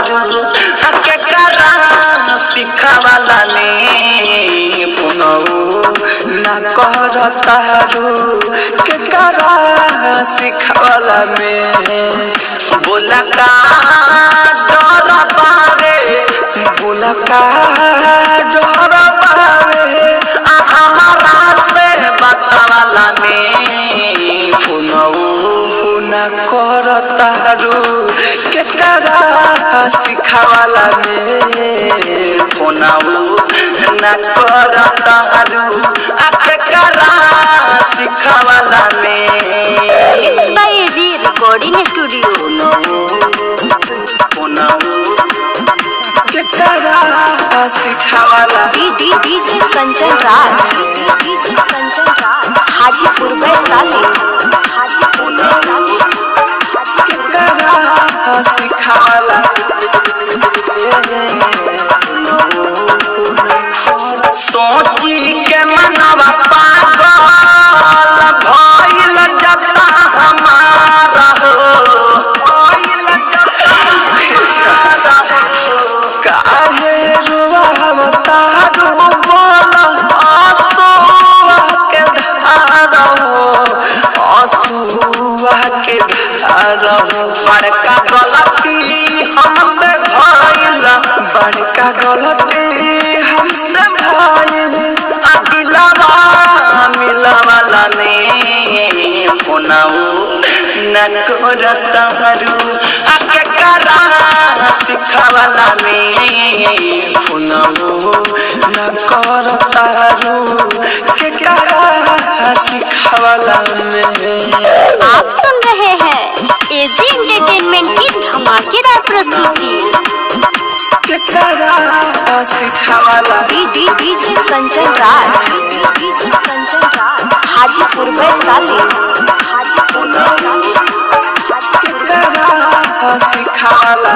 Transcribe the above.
तारू के करा सिखावाला ने पुनऊ ना कर तारू के करा सिखावाला में बोला का डर पावे बोला का डर पावे हमारा से बतावाला में पुनऊ ना कर तारू के करा सिखावाला में पुनऊ ना कर तारू के करा सिखावाला में जी रिकॉर्डिंग स्टूडियो के करा सिखावाला डीजे कंचन राज हाजीपुर वैशाली के करा सिखावाला सोची के मनवा पागल भइल जता हमारा हो भइल जता हमारा काहे रुवावता बोल आंसुआ के धारा हो आंसुआ के धारा हो बड़का गलती हमसे भइल बड़का गलती हमसे भइल अदिलवा मिलवाला ने पुनऊ न कर तारू के करा सिखावाला में पुनऊ न कर तारू के करा सिखावाला में। आप सुन रहे हैं एजी एंटरटेनमेंट की धमाकेदार प्रस्तुति के करा सिखावाला डीजे कंचन राज हाजीपुर वैशाली के करा सिखावाला